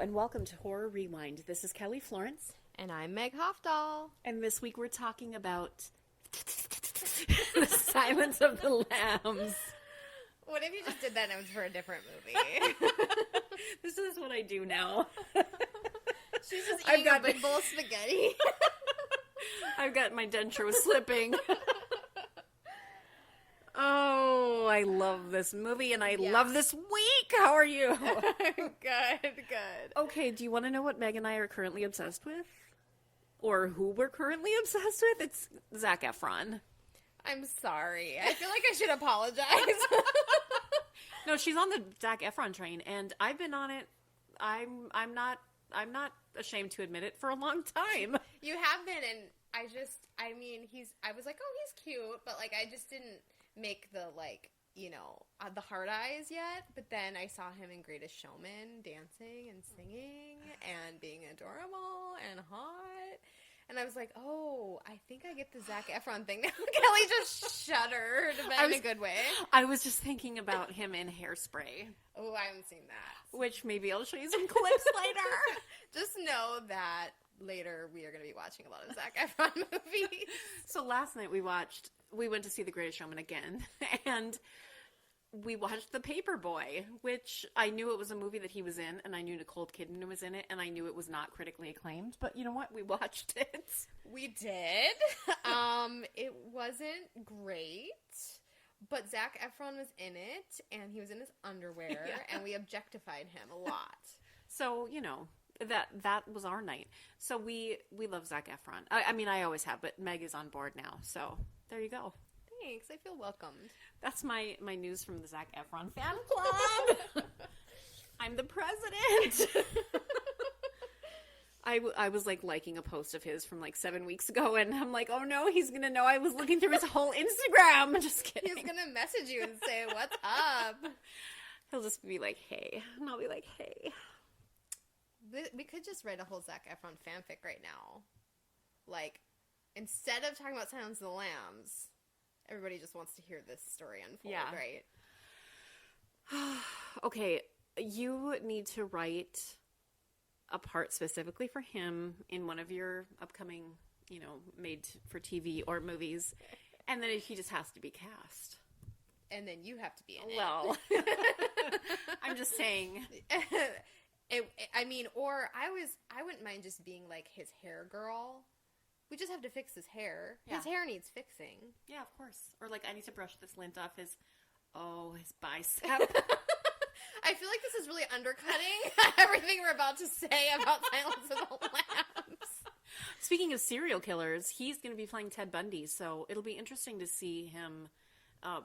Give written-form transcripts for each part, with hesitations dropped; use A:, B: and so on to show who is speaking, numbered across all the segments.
A: and welcome to Horror Rewind. This is Kelly Florence.
B: And I'm Meg Hofdahl.
A: And this week we're talking about The Silence of the Lambs.
B: What if you just did that and it was for a different movie?
A: This is what I do now.
B: She's just eating a big bowl of spaghetti.
A: I've got my denture was slipping. Oh, I love this movie and I love this week. How are you?
B: Good.
A: Okay, do you want to know what Meg and I are currently obsessed with? Or who we're currently obsessed with? It's Zac Efron.
B: I'm sorry. I feel like I should apologize.
A: No, she's on the Zac Efron train, and I've been on it. I'm not ashamed to admit it for a long time.
B: You have been, and I was like, oh, he's cute, but like I just didn't make the the hard eyes yet. But then I saw him in Greatest Showman dancing and singing and being adorable and hot. And I was like, oh, I think I get the Zac Efron thing now. Kelly just shuddered, but in a good way.
A: I was just thinking about him in Hairspray.
B: Oh, I haven't seen that.
A: Which maybe I'll show you some clips later.
B: Just know that later we are going to be watching a lot of Zac Efron movies.
A: So last night we went to see The Greatest Showman again, and we watched The Paperboy, which I knew it was a movie that he was in, and I knew Nicole Kidman was in it, and I knew it was not critically acclaimed, but you know what? We watched it.
B: We did. It wasn't great, but Zac Efron was in it, and he was in his underwear, and we objectified him a lot.
A: So, that was our night. So we love Zac Efron. I always have, but Meg is on board now, so there you go.
B: Thanks. I feel welcomed.
A: That's my news from the Zac Efron fan club. I'm the president. I was liking a post of his from 7 weeks ago, and I'm like, oh no, he's gonna know I was looking through his whole Instagram. Just kidding.
B: He's gonna message you and say, what's up?
A: He'll just be like, hey, and I'll be like, hey.
B: We could just write a whole Zac Efron fanfic right now. Instead of talking about Silence of the Lambs, everybody just wants to hear this story unfold, right?
A: Okay, you need to write a part specifically for him in one of your upcoming, made for TV or movies, and then he just has to be cast.
B: And then you have to be in it.
A: Well, I'm just saying.
B: I wouldn't mind just being his hair girl. We just have to fix his hair. Yeah. His hair needs fixing.
A: Yeah, of course. Or I need to brush this lint off his bicep.
B: I feel like this is really undercutting everything we're about to say about Silence of the Lambs.
A: Speaking of serial killers, he's going to be playing Ted Bundy, so it'll be interesting to see him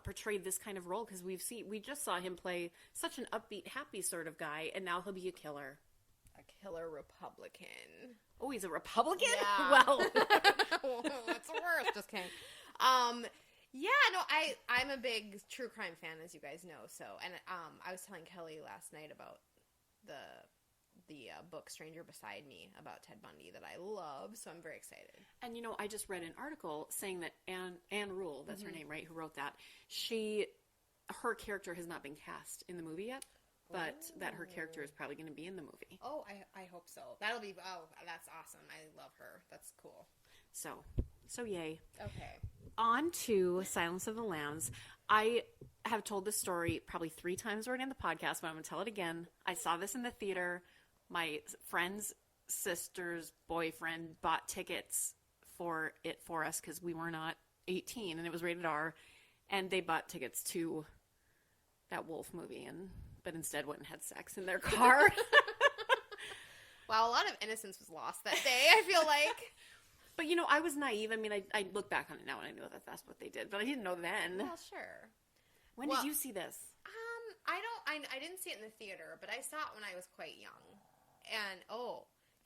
A: portray this kind of role, because we just saw him play such an upbeat, happy sort of guy, and now he'll be a killer.
B: A killer Republican.
A: Oh, he's a Republican?
B: Yeah.
A: Well.
B: That's worse. Just kidding. I'm a big true crime fan, as you guys know. So, and I was telling Kelly last night about the book Stranger Beside Me about Ted Bundy that I love, so I'm very excited. And
A: I just read an article saying that Anne Rule, that's her name, right, who wrote that, her character has not been cast in the movie yet, but that her character is probably going to be in the movie.
B: Oh, I hope so. That's awesome. I love her. That's cool.
A: So yay.
B: Okay.
A: On to Silence of the Lambs. I have told this story probably 3 times already in the podcast, but I'm going to tell it again. I saw this in the theater. My friend's sister's boyfriend bought tickets for it for us because we were not 18 and it was rated R, and they bought tickets to that wolf movie, but instead went and had sex in their car.
B: Wow, a lot of innocence was lost that day, I feel like.
A: But, I was naive. I look back on it now and I know that that's what they did, but I didn't know then.
B: Well, sure.
A: When did you see this?
B: I didn't see it in the theater, but I saw it when I was quite young. And,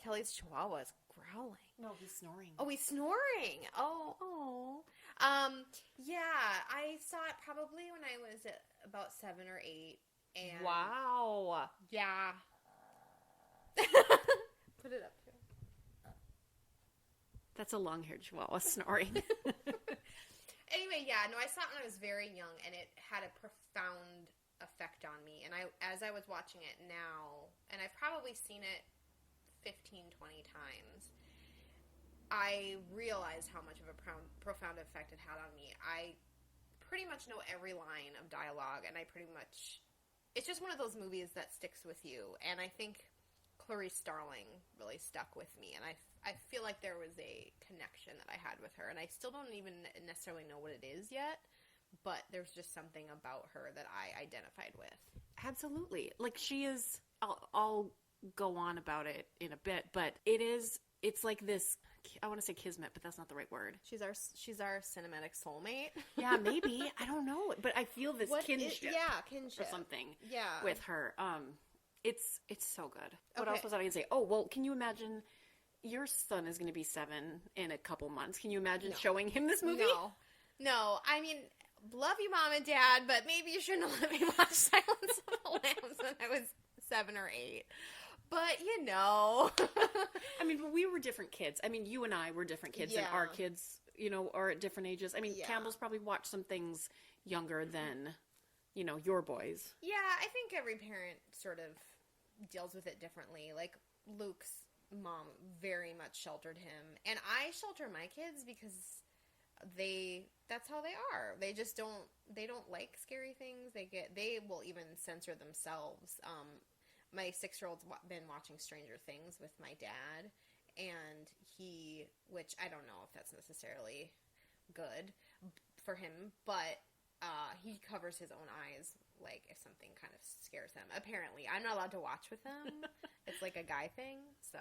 B: Kelly's chihuahua is growling.
A: No, he's snoring.
B: Oh, he's snoring. Oh. Yeah, I saw it probably when I was about 7 or 8. And
A: wow.
B: Yeah. Put it up here.
A: That's a long-haired chihuahua snoring.
B: Anyway, yeah, no, I saw it when I was very young, and it had a profound effect on me. And as I was watching it now, and I've probably seen it 15, 20 times, I realized how much of a profound effect it had on me. I pretty much know every line of dialogue, and it's just one of those movies that sticks with you. And I think Clarice Starling really stuck with me, and I feel like there was a connection that I had with her, and I still don't even necessarily know what it is yet, but there's just something about her that I identified with.
A: Absolutely. Like, she is, I'll go on about it in a bit, but it's like this, I want to say kismet, but that's not the right word.
B: She's our cinematic soulmate.
A: Yeah, maybe. I don't know, but I feel this kinship.
B: Kinship.
A: Or something.
B: Yeah.
A: With her. It's so good. What
B: Okay.
A: else was I going to say? Oh, well, can you imagine your son is going to be 7 in a couple months. Can you imagine showing him this movie?
B: No. I mean, love you, Mom and Dad, but maybe you shouldn't have let me watch Silence of the Lambs when I was 7 or 8. But, you know.
A: I mean, but we were different kids. I mean, you and I were different kids, and our kids, you know, are at different ages. I mean, Campbell's probably watched some things younger than, you know, your boys.
B: Yeah, I think every parent sort of deals with it differently. Like, Luke's mom very much sheltered him, and I shelter my kids because that's how they are. They just don't like scary things. They will even censor themselves. My 6-year-old's been watching Stranger Things with my dad, and which I don't know if that's necessarily good for him, but he covers his own eyes, like, if something kind of scares him. Apparently. I'm not allowed to watch with them. It's like a guy thing, so.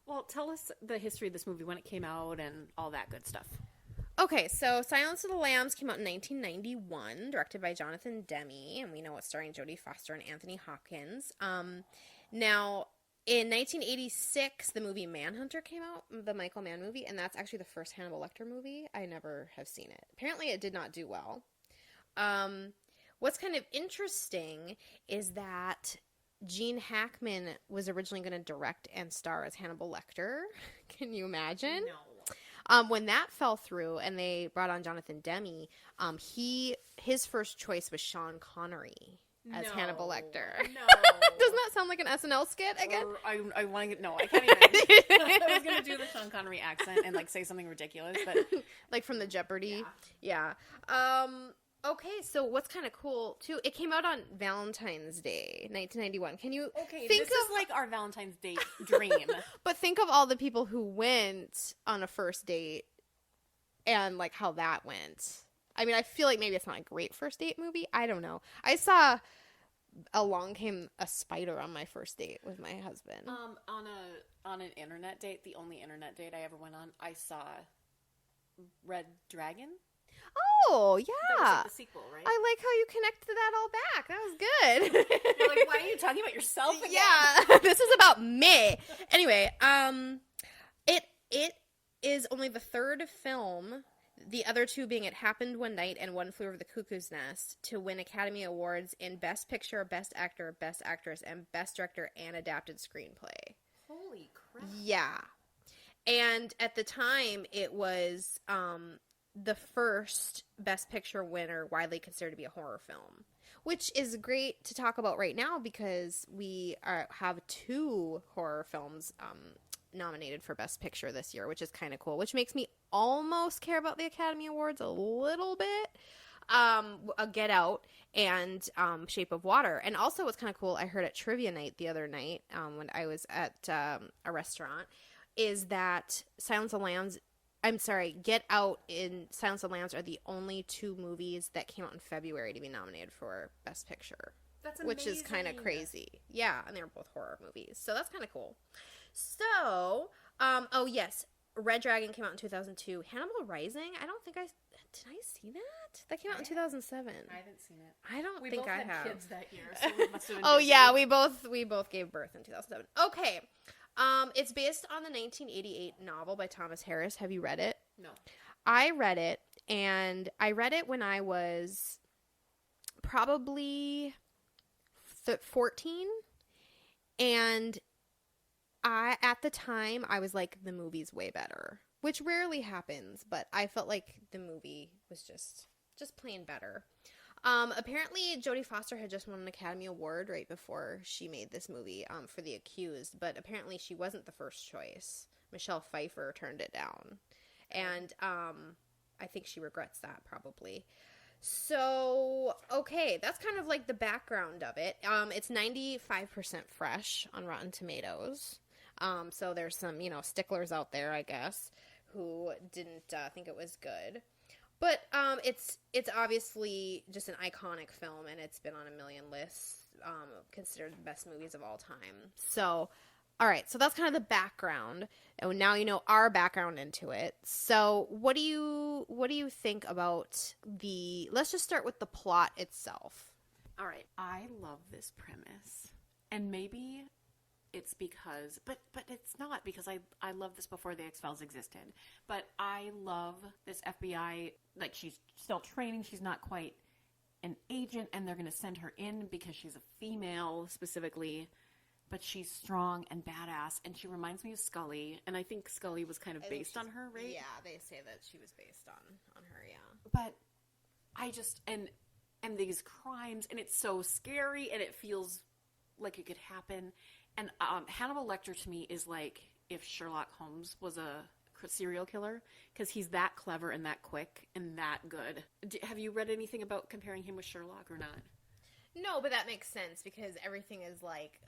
A: Well, tell us the history of this movie, when it came out, and all that good stuff.
B: Okay, so Silence of the Lambs came out in 1991, directed by Jonathan Demme, and we know it's starring Jodie Foster and Anthony Hopkins. Now, in 1986, the movie Manhunter came out, the Michael Mann movie, and that's actually the first Hannibal Lecter movie. I never have seen it. Apparently, it did not do well. What's kind of interesting is that Gene Hackman was originally going to direct and star as Hannibal Lecter. Can you imagine?
A: No.
B: When that fell through and they brought on Jonathan Demme, his first choice was Sean Connery as Hannibal Lecter.
A: No.
B: Doesn't that sound like an SNL skit again?
A: I want to get, no, I can't even. I was going to do the Sean Connery accent and, like, say something ridiculous, but.
B: Like from the Jeopardy? Yeah. Okay, so what's kind of cool, too, it came out on Valentine's Day, 1991. Can you think
A: this is like our Valentine's Day dream.
B: But think of all the people who went on a first date and, like, how that went. I mean, I feel like maybe it's not a great first date movie. I don't know. I saw Along Came a Spider on my first date with my husband.
A: On an internet date, the only internet date I ever went on, I saw Red Dragon.
B: Oh, yeah.
A: That was like the sequel, right?
B: I like how you connected that all back. That was good.
A: You're like, why are you talking about yourself again?
B: Yeah, this is about me. Anyway, it is only the third film, the other two being It Happened One Night and One Flew Over the Cuckoo's Nest, to win Academy Awards in Best Picture, Best Actor, Best Actress, and Best Director and Adapted Screenplay.
A: Holy crap.
B: Yeah. And at the time, it was the first Best Picture winner widely considered to be a horror film, which is great to talk about right now because we have 2 horror films nominated for Best Picture this year, which is kind of cool, which makes me almost care about the Academy Awards a little bit. Get Out and Shape of Water. And also what's kind of cool, I heard at Trivia Night the other night when I was at a restaurant, is that Get Out and Silence of the Lambs are the only 2 movies that came out in February to be nominated for Best Picture.
A: That's amazing.
B: Which is kind of crazy. Yeah, and they were both horror movies. So that's kind of cool. So, oh yes, Red Dragon came out in 2002. Hannibal Rising, I don't think did I see that? That came out in 2007.
A: I haven't seen it.
B: I don't think I have.
A: We both had kids that year, so we must have been
B: Oh
A: busy.
B: yeah, we both gave birth in 2007. Okay. It's based on the 1988 novel by Thomas Harris. Have you read it?
A: No.
B: I read it, and I read it when I was probably 14, and at the time, I was like, the movie's way better, which rarely happens, but I felt like the movie was just plain better. Apparently Jodie Foster had just won an Academy Award right before she made this movie, for The Accused, but apparently she wasn't the first choice. Michelle Pfeiffer turned it down. And, I think she regrets that, probably. So, okay, that's kind of like the background of it. It's 95% fresh on Rotten Tomatoes. So there's some, sticklers out there, I guess, who didn't think it was good. But it's obviously just an iconic film, and it's been on a million lists, considered the best movies of all time. So, all right, so that's kind of the background, and now you know our background into it. So, what do you think about the? Let's just start with the plot itself.
A: All right, I love this premise, and maybe it's because, but it's not because I love this before the X-Files existed. But I love this FBI, like she's still training, she's not quite an agent, and they're going to send her in because she's a female specifically, but she's strong and badass, and she reminds me of Scully, and I think Scully was kind of based on her, right?
B: Yeah, they say that she was based on her, yeah.
A: But I just, and these crimes, and it's so scary, and it feels like it could happen. And Hannibal Lecter to me is like if Sherlock Holmes was a serial killer, because he's that clever and that quick and that good. Have you read anything about comparing him with Sherlock or not?
B: No, but that makes sense because everything is like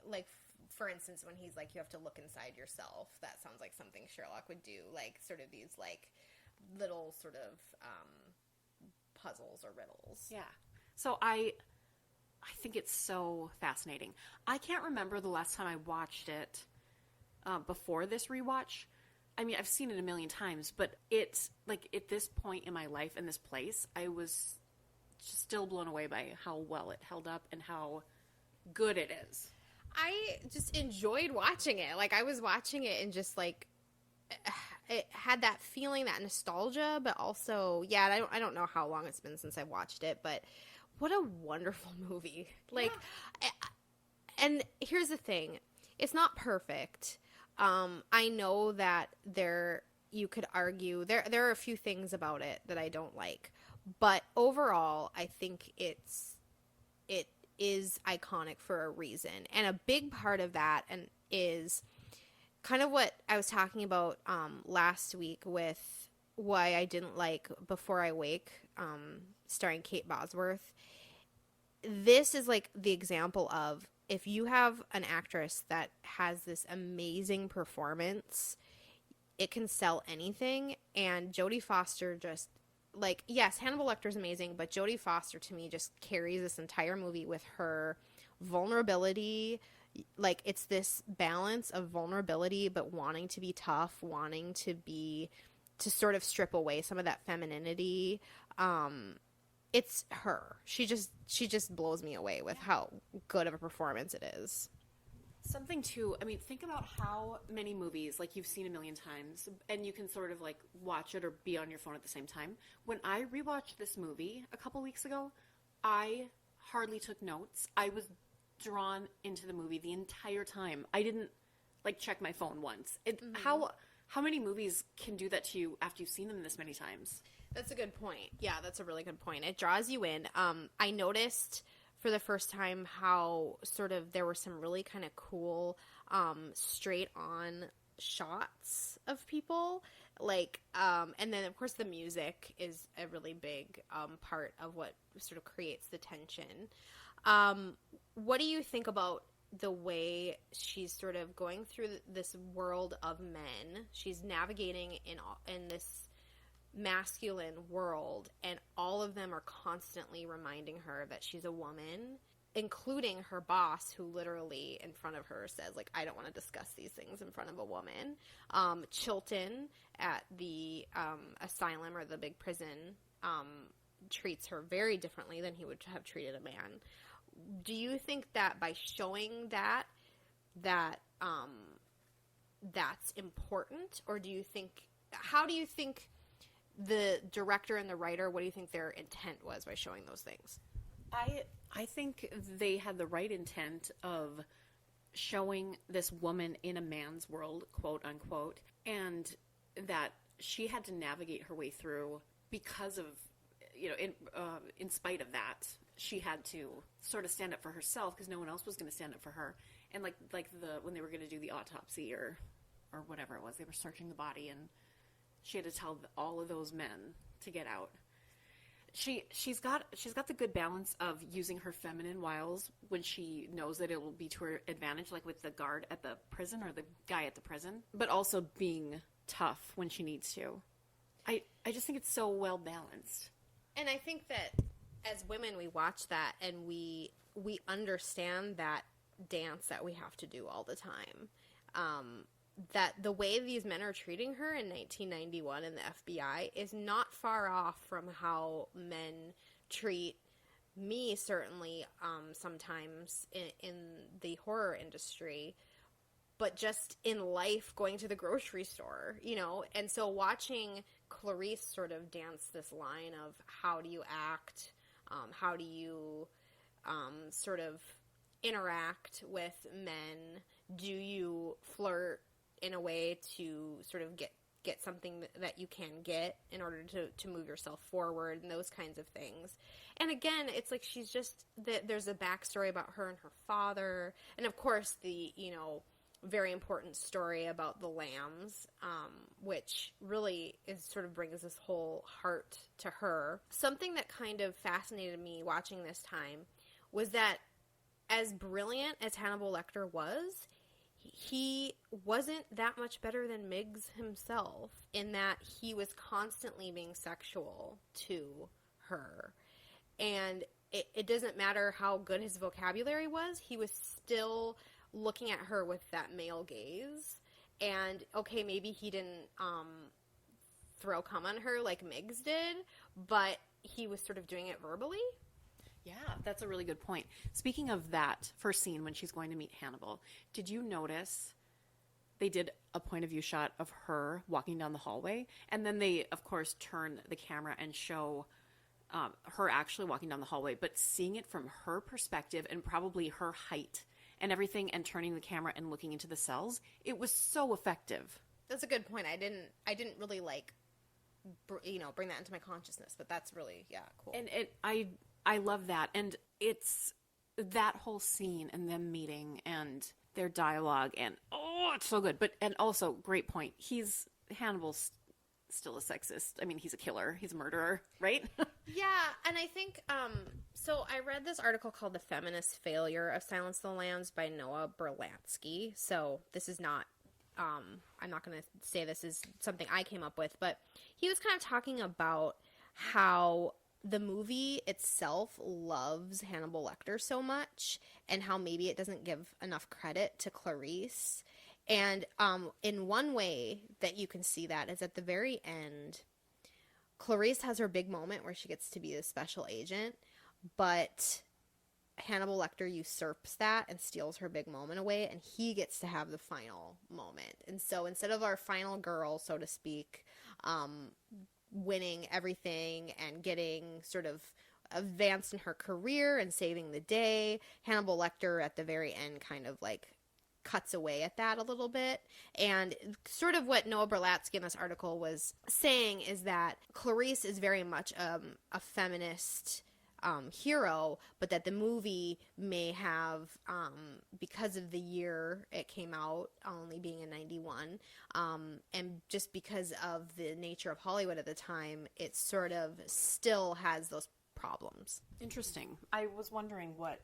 B: for instance, when he's like, you have to look inside yourself. That sounds like something Sherlock would do, like sort of these like little sort of puzzles or riddles.
A: Yeah. So I think it's so fascinating. I can't remember the last time I watched it before this rewatch. I mean, I've seen it a million times, but it's like at this point in my life and this place, I was still blown away by how well it held up and how good it is.
B: I just enjoyed watching it. Like, I was watching it and just like it had that feeling, that nostalgia, but also, yeah, I don't know how long it's been since I watched it, but what a wonderful movie. Like, yeah. And here's the thing. It's not perfect. I know that you could argue, there are a few things about it that I don't like. But overall, I think it is iconic for a reason. And a big part of that is kind of what I was talking about last week with why I didn't like Before I Wake, starring Kate Bosworth. This is like the example of if you have an actress that has this amazing performance, it can sell anything. And Jodie Foster just, like, yes, Hannibal Lecter is amazing, but Jodie Foster to me just carries this entire movie with her vulnerability. Like, it's this balance of vulnerability, but wanting to be tough, wanting to sort of strip away some of that femininity. It's her. She just blows me away with how good of a performance it is.
A: Something too, I mean, think about how many movies, like, you've seen a million times, and you can sort of, like, watch it or be on your phone at the same time. When I rewatched this movie a couple weeks ago, I hardly took notes. I was drawn into the movie the entire time. I didn't, like, check my phone once. How many movies can do that to you after you've seen them this many times?
B: That's a good point. Yeah, that's a really good point. It draws you in. I noticed for the first time how sort of there were some really kind of cool straight on shots of people. Like, and then of course the music is a really big part of what sort of creates the tension. What do you think about the way she's sort of going through this world of men? She's navigating in this masculine world, and all of them are constantly reminding her that she's a woman, including her boss, who literally in front of her says, like, I don't want to discuss these things in front of a woman. Chilton at the asylum or the big prison treats her very differently than he would have treated a man. Do you think that by showing that that's important, or how do you think the director and the writer, what do you think their intent was by showing those things?
A: I think they had the right intent of showing this woman in a man's world, quote unquote, and that she had to navigate her way through because of, in spite of that. she had to sort of stand up for herself because no one else was going to stand up for her. And like when they were going to do the autopsy or whatever it was, they were searching the body, and she had to tell all of those men to get out. She's got the good balance of using her feminine wiles when she knows that it will be to her advantage, like with the guard at the prison or the guy at the prison, but also being tough when she needs to. I just think it's so well balanced.
B: And I think that as women, we watch that and we understand that dance that we have to do all the time. That the way these men are treating her in 1991 in the FBI is not far off from how men treat me, certainly, sometimes in the horror industry, but just in life, going to the grocery store, you know? And so watching Clarice sort of dance this line of how do you act, how do you sort of interact with men, do you flirt in a way to sort of get something that you can get in order to move yourself forward and those kinds of things. And again, it's like she's just, there's a backstory about her and her father, and of course the, you know, very important story about the lambs, which really is sort of brings this whole heart to her. Something that kind of fascinated me watching this time was that as brilliant as Hannibal Lecter was, he wasn't that much better than Miggs himself, in that he was constantly being sexual to her. And it doesn't matter how good his vocabulary was, he was still looking at her with that male gaze. And, okay, maybe he didn't throw cum on her like Miggs did, but he was sort of doing it verbally.
A: Yeah, that's a really good point. Speaking of that first scene when she's going to meet Hannibal, did you notice they did a point of view shot of her walking down the hallway? And then they, of course, turn the camera and show her actually walking down the hallway, but seeing it from her perspective and probably her height and everything, and turning the camera and looking into the cells, it was so effective.
B: That's a good point. I didn't really bring that into my consciousness, but that's really, yeah, cool.
A: And I love that. And it's that whole scene and them meeting and their dialogue, and it's so good. But, and also, great point. Hannibal's still a sexist. I mean, he's a killer. He's a murderer, right?
B: Yeah, and I think, so I read this article called The Feminist Failure of Silence of the Lambs by Noah Berlatsky. So this is not, I'm not going to say this is something I came up with, but he was kind of talking about how the movie itself loves Hannibal Lecter so much, and how maybe it doesn't give enough credit to Clarice. And in one way that you can see that is at the very end, Clarice has her big moment where she gets to be the special agent, but Hannibal Lecter usurps that and steals her big moment away, and he gets to have the final moment. And so instead of our final girl, so to speak, winning everything and getting sort of advanced in her career and saving the day, Hannibal Lecter at the very end kind of like cuts away at that a little bit. And sort of what Noah Berlatsky in this article was saying is that Clarice is very much a feminist hero, but that the movie may have, because of the year it came out, only being in 91, and just because of the nature of Hollywood at the time, it sort of still has those problems.
A: Interesting. I was wondering what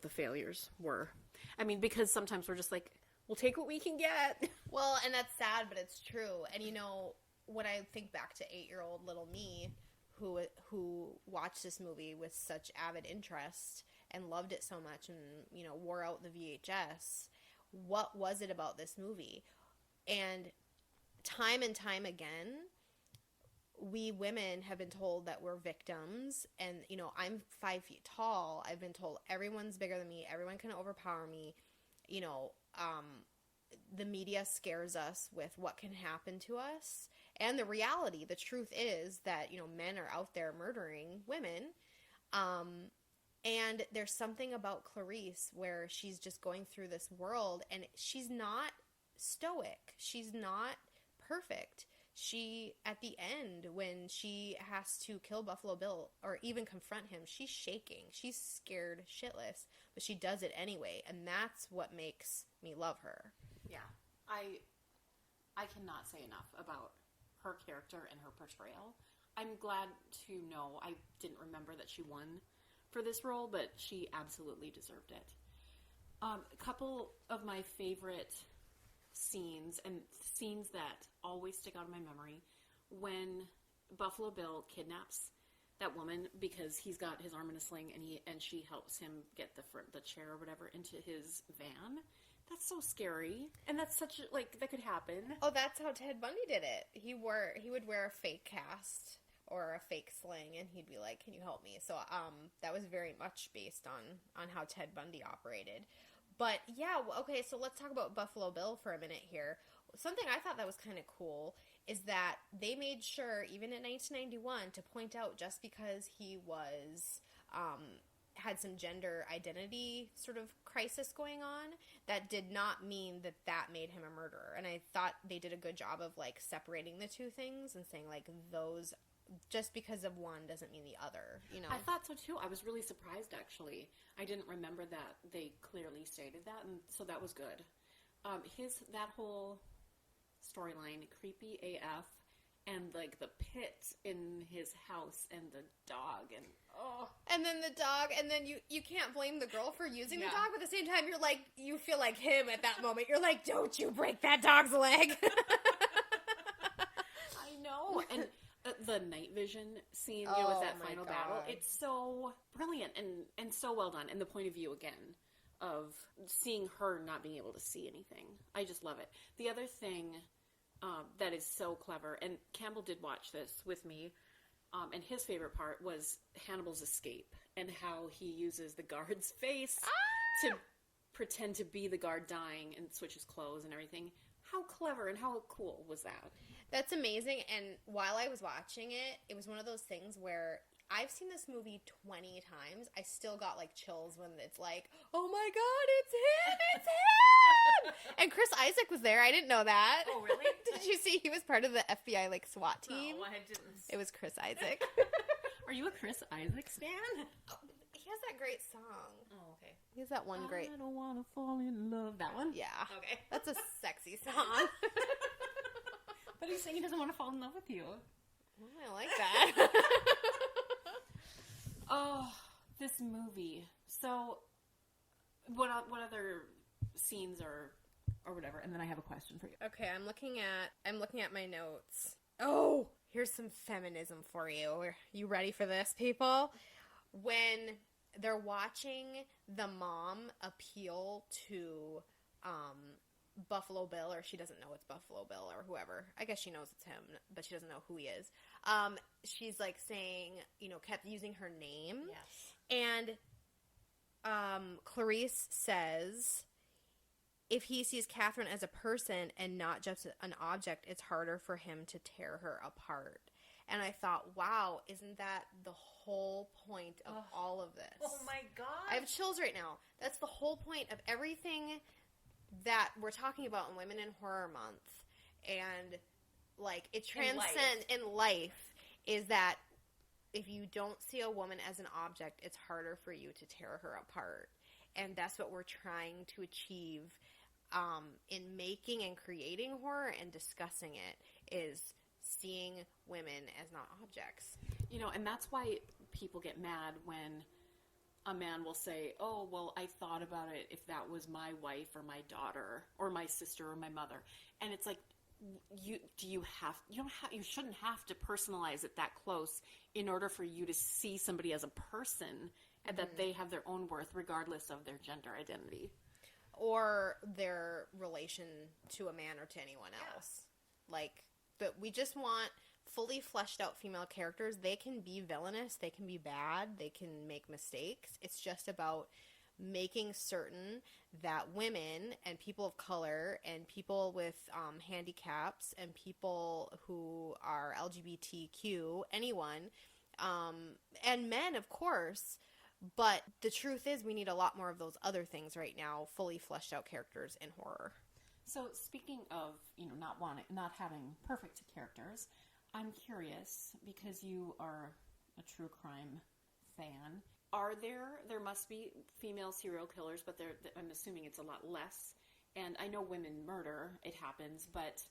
A: the failures were. I mean, because sometimes we're just like, we'll take what we can get.
B: Well, and that's sad, but it's true. And, you know, when I think back to 8-year-old little me, who watched this movie with such avid interest and loved it so much and, you know, wore out the VHS, what was it about this movie? And time again, we women have been told that we're victims, and, you know, I'm 5 feet tall. I've been told everyone's bigger than me. Everyone can overpower me. You know, the media scares us with what can happen to us. And the reality, the truth is that, you know, men are out there murdering women. And there's something about Clarice where she's just going through this world, and she's not stoic. She's not perfect. she, at the end, when she has to kill Buffalo Bill or even confront him, she's shaking. She's scared shitless, but she does it anyway, and that's what makes me love her.
A: Yeah. I cannot say enough about her character and her portrayal. I'm glad to know, I didn't remember that she won for this role, but she absolutely deserved it. A couple of my favorite scenes, and scenes that always stick out in my memory, when Buffalo Bill kidnaps that woman because he's got his arm in a sling, and she helps him get the chair or whatever into his van. That's so scary, and that's such that could happen.
B: Oh, that's how Ted Bundy did it. He would wear a fake cast or a fake sling, and he'd be like, "Can you help me?" So that was very much based on how Ted Bundy operated. But yeah, okay, so let's talk about Buffalo Bill for a minute here. Something I thought that was kind of cool is that they made sure, even in 1991, to point out just because he was had some gender identity sort of crisis going on, that did not mean that made him a murderer. And I thought they did a good job of separating the two things and saying those, just because of one doesn't mean the other, you know.
A: I thought so too. I was really surprised, actually. I didn't remember that they clearly stated that, and so that was good. That whole storyline, creepy AF, and the pit in his house and the dog, and
B: and then the dog, and then you can't blame the girl for using
A: Yeah.
B: the dog, but at the same time you feel like him at that moment. You're like, don't you break that dog's leg.
A: I know. And the night vision scene, with that
B: my
A: final
B: God.
A: battle, it's so brilliant and so well done. And the point of view, again, of seeing her not being able to see anything. I just love it. The other thing that is so clever, and Campbell did watch this with me, and his favorite part was Hannibal's escape and how he uses the guard's face to pretend to be the guard dying and switch his clothes and everything. How clever and how cool was that?
B: That's amazing. And while I was watching it, it was one of those things where I've seen this movie 20 times. I still got chills when it's oh my God, it's him! It's him! And Chris Isaac was there. I didn't know that.
A: Oh, really?
B: Did you see he was part of the FBI SWAT team?
A: No, I didn't.
B: It was Chris Isaac.
A: Are you a Chris Isaac stan?
B: He has that great song.
A: Oh, okay.
B: He has that one great...
A: I don't want to fall in love. That one?
B: Yeah.
A: Okay.
B: That's a sexy song.
A: But he's saying he doesn't want to fall in love with you.
B: I like that.
A: Oh, this movie. So, what other scenes or whatever? And then I have a question for you.
B: Okay, I'm looking at my notes. Oh, here's some feminism for you. Are you ready for this, people? When they're watching the mom appeal to Buffalo Bill, or she doesn't know it's Buffalo Bill or whoever. I guess she knows it's him, but she doesn't know who he is. She's saying, kept using her name.
A: Yes.
B: And Clarice says, if he sees Catherine as a person and not just an object, it's harder for him to tear her apart. And I thought, wow, isn't that the whole point of all of this?
A: Oh my God.
B: I have chills right now. That's the whole point of everything that we're talking about in Women in Horror Month. And, it transcends in life, is that if you don't see a woman as an object, it's harder for you to tear her apart. And that's what we're trying to achieve in making and creating horror and discussing it, is seeing women as not objects.
A: And that's why people get mad when a man will say, oh, well, I thought about it if that was my wife or my daughter or my sister or my mother. And it's you shouldn't have to personalize it that close in order for you to see somebody as a person and that they have their own worth regardless of their gender identity.
B: Or their relation to a man or to anyone else. But we just want fully fleshed out female characters. They can be villainous, they can be bad, they can make mistakes. It's just about making certain that women and people of color and people with handicaps and people who are LGBTQ, anyone, and men, of course. But the truth is we need a lot more of those other things right now, fully fleshed out characters in horror.
A: So speaking of, not having perfect characters, I'm curious because you are a true crime fan. There must be female serial killers, but I'm assuming it's a lot less. And I know women murder, it happens, but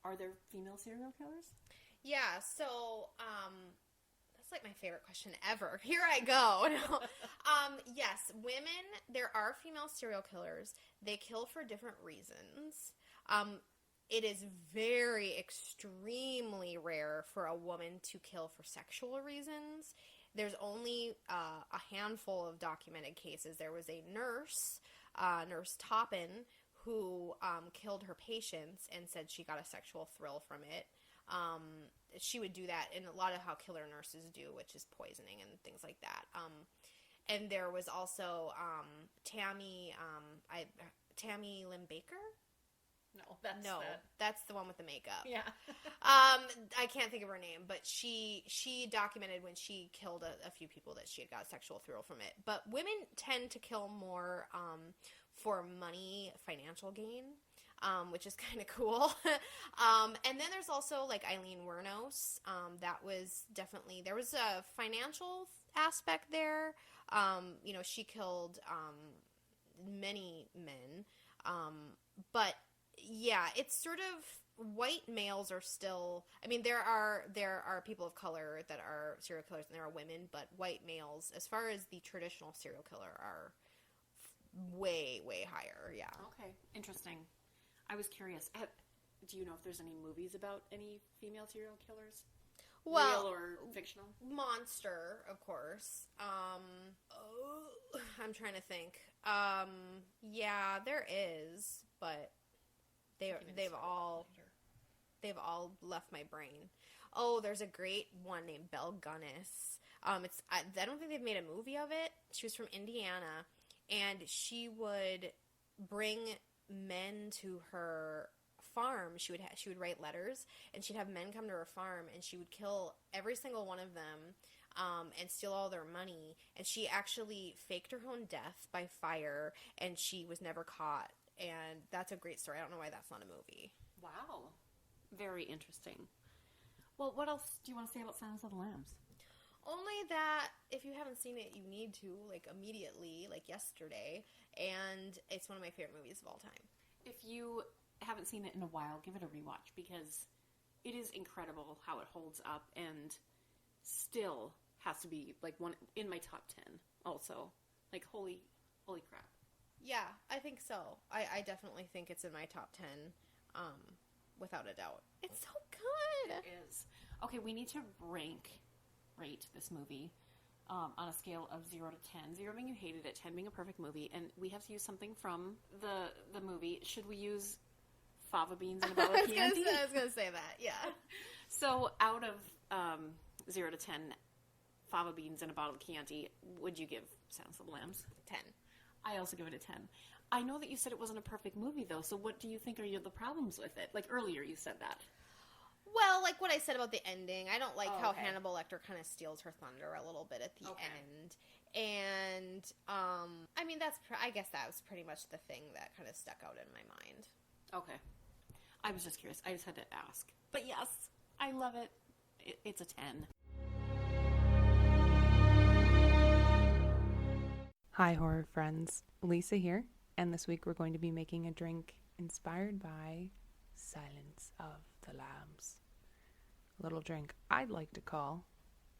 A: are there female serial killers?
B: Yeah, so, that's like my favorite question ever. Here I go. No. Yes, women, there are female serial killers. They kill for different reasons. It is very extremely rare for a woman to kill for sexual reasons. There's only a handful of documented cases. There was a nurse, Nurse Toppin, who killed her patients and said she got a sexual thrill from it. She would do that in a lot of how killer nurses do, which is poisoning and things like that. And there was also Tammy Lynn Baker. That's the one with the makeup.
A: Yeah.
B: I can't think of her name, but she documented when she killed a few people that she had got a sexual thrill from it. But women tend to kill more for money, financial gain, which is kind of cool. And then there's also like Eileen Wuornos. That was definitely, there was a financial aspect there. She killed many men. But yeah, it's sort of, white males are still, I mean, there are people of color that are serial killers and there are women, but white males, as far as the traditional serial killer, are way, way higher, yeah.
A: Okay, interesting. I was curious, do you know if there's any movies about any female serial killers?
B: Well,
A: real or fictional?
B: Monster, of course. I'm trying to think. Yeah, there is, but they've all left my brain. Oh, there's a great one named Belle Gunness. I don't think they've made a movie of it. She was from Indiana, and she would bring men to her farm. She would write letters, and she'd have men come to her farm, and she would kill every single one of them, and steal all their money. And she actually faked her own death by fire, and she was never caught. And that's a great story. I don't know why that's not a movie.
A: Wow. Very interesting. Well, what else do you want to say about Silence of the Lambs?
B: Only that if you haven't seen it, you need to, like, immediately, like yesterday. And it's one of my favorite movies of all time.
A: If you haven't seen it in a while, give it a rewatch because it is incredible how it holds up and still has to be, like, one in my top 10 also. Like, holy crap.
B: Yeah, I think so. I definitely think it's in my top 10, without a doubt. It's so good.
A: It is. Okay, we need to rate this movie on a scale of 0 to 10. 0 being you hated it, 10 being a perfect movie, and we have to use something from the movie. Should we use fava beans and a bottle of Chianti?
B: I was going to say that, yeah.
A: So out of 0 to 10 fava beans and a bottle of Chianti, would you give Silence of the Lambs?
B: 10.
A: I also give it a 10. I know that you said it wasn't a perfect movie, though, so what do you think are the problems with it? Like, earlier you said that.
B: Well, like what I said about the ending, I don't like how
A: okay.
B: Hannibal Lecter kind of steals her thunder a little bit at the end. And, I mean, I guess that was pretty much the thing that kind of stuck out in my mind.
A: Okay. I was just curious. I just had to ask. But yes, I love it. It's a 10.
C: Hi, horror friends. Lisa here, and this week we're going to be making a drink inspired by Silence of the Lambs. A little drink I'd like to call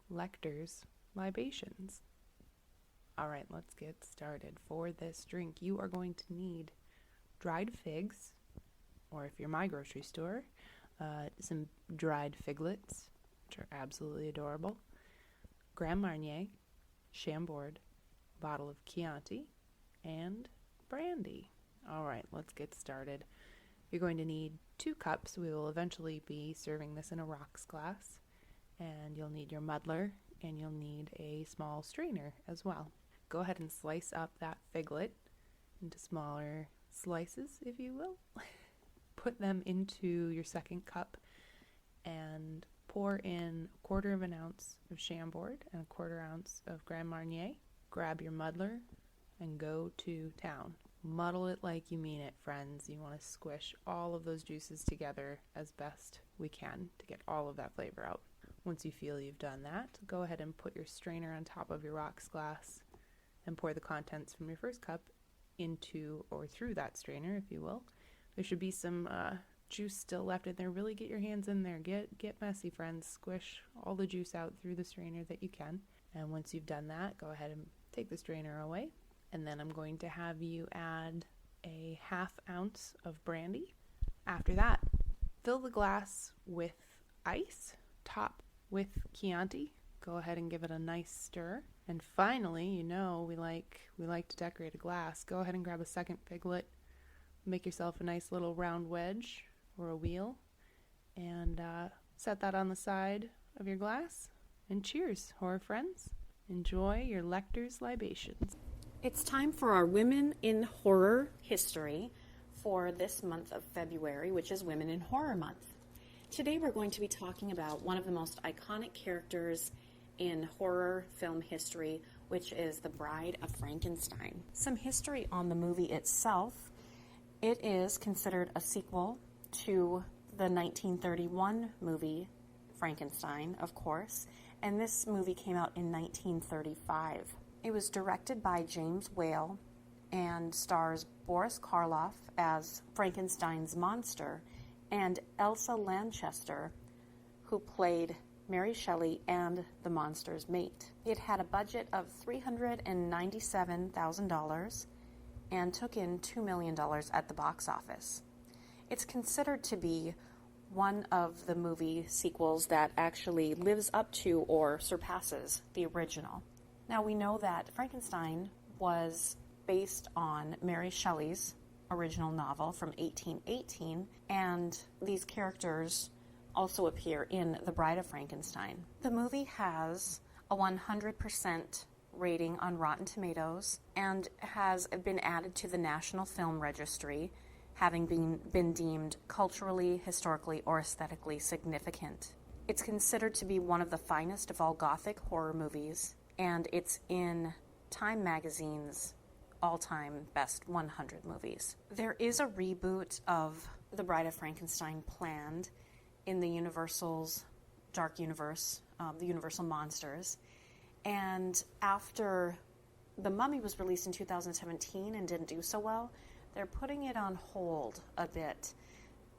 C: Lecter's Libations. Alright, let's get started. For this drink, you are going to need dried figs, or if you're my grocery store, some dried figlets, which are absolutely adorable, Grand Marnier, Chambord, bottle of Chianti, and brandy. Alright, let's get started. You're going to need 2 cups. We will eventually be serving this in a rocks glass. And you'll need your muddler, and you'll need a small strainer as well. Go ahead and slice up that figlet into smaller slices, if you will. Put them into your second cup and pour in 1/4 of an ounce of Chambord and 1/4 ounce of Grand Marnier. Grab your muddler and go to town Muddle it like you mean it, friends. You want to squish all of those juices together as best we can to get all of that flavor out. Once you feel you've done that, go ahead and put your strainer on top of your rocks glass and pour the contents from your first cup into or through that strainer, if you will. There should be some juice still left in there. Really get your hands in there. Get messy, friends. Squish all the juice out through the strainer that you can. And once you've done that, go ahead and take the strainer away. And then I'm going to have you add a 1/2 ounce of brandy. After that, fill the glass with ice, top with Chianti. Go ahead and give it a nice stir. And finally, you know we like to decorate a glass. Go ahead and grab a second piglet. Make yourself a nice little round wedge or a wheel. And set that on the side of your glass. And cheers, horror friends. Enjoy your Lecter's libations.
A: It's time for our Women in Horror history for this month of February, which is Women in Horror Month. Today we're going to be talking about one of the most iconic characters in horror film history, which is the Bride of Frankenstein. Some history on the movie itself. It is considered a sequel to the 1931 movie Frankenstein, of course, and this movie came out in 1935. It was directed by James Whale and stars Boris Karloff as Frankenstein's monster and Elsa Lanchester, who played Mary Shelley and the monster's mate. It had a budget of $397,000 and took in $2 million at the box office. It's considered to be one of the movie sequels that actually lives up to or surpasses the original. Now we know that Frankenstein was based on Mary Shelley's original novel from 1818, and these characters also appear in The Bride of Frankenstein. The movie has a 100% rating on Rotten Tomatoes and has been added to the National Film Registry, having been deemed culturally, historically, or aesthetically significant. It's considered to be one of the finest of all Gothic horror movies, and it's in Time Magazine's all-time best 100 movies. There is a reboot of The Bride of Frankenstein planned in the Universal's Dark Universe, the Universal Monsters, and after The Mummy was released in 2017 and didn't do so well, they're putting it on hold a bit.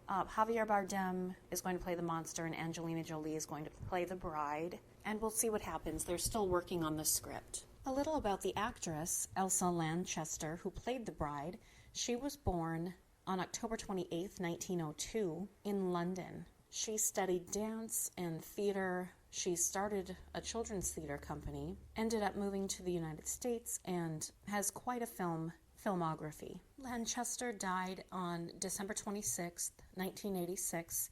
A: Javier Bardem is going to play the monster and Angelina Jolie is going to play the bride, and we'll see what happens. They're still working on the script. A little about the actress, Elsa Lanchester, who played the bride. She was born on October 28th, 1902, in London. She studied dance and theater. She started a children's theater company, ended up moving to the United States, and has quite a filmography. Lanchester died on December 26th, 1986,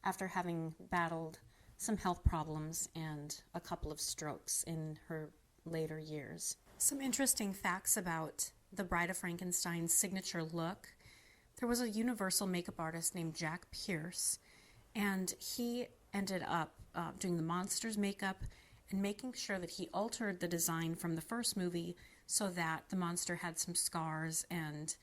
A: after having battled some health problems and a couple of strokes in her later years. Some interesting facts about the Bride of Frankenstein's signature look. There was a Universal makeup artist named Jack Pierce, and he ended up doing the monster's makeup and making sure that he altered the design from the first movie so that the monster had some scars and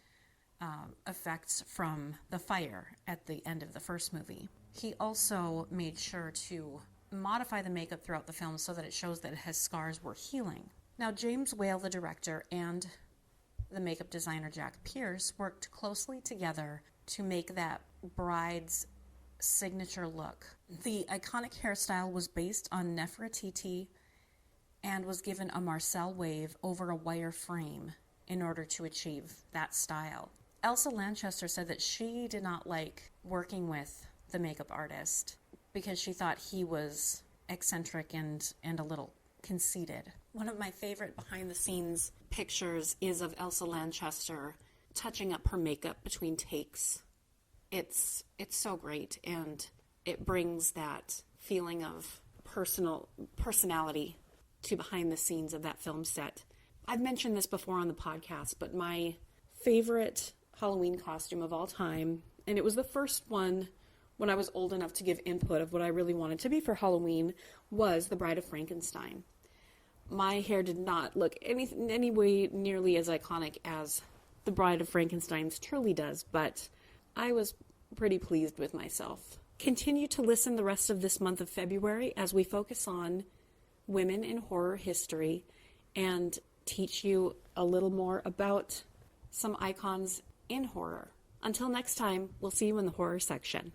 A: effects from the fire at the end of the first movie. He also made sure to modify the makeup throughout the film so that it shows that his scars were healing. Now, James Whale, the director, and the makeup designer Jack Pierce worked closely together to make that bride's signature look. The iconic hairstyle was based on Nefertiti and was given a Marcel wave over a wire frame in order to achieve that style. Elsa Lanchester said that she did not like working with the makeup artist because she thought he was eccentric and a little conceited. One of my favorite behind-the-scenes pictures is of Elsa Lanchester touching up her makeup between takes. It's so great, and it brings that feeling of personality to behind the scenes of that film set. I've mentioned this before on the podcast, but my favorite Halloween costume of all time, and it was the first one when I was old enough to give input of what I really wanted to be for Halloween, was the Bride of My hair did not look any way nearly as iconic as the The Bride of Frankenstein truly does, but I was pretty pleased with myself. Continue to listen the rest of this month of February as we focus on women in horror history and teach you a little more about some icons in horror. Until next time, we'll see you in the horror section.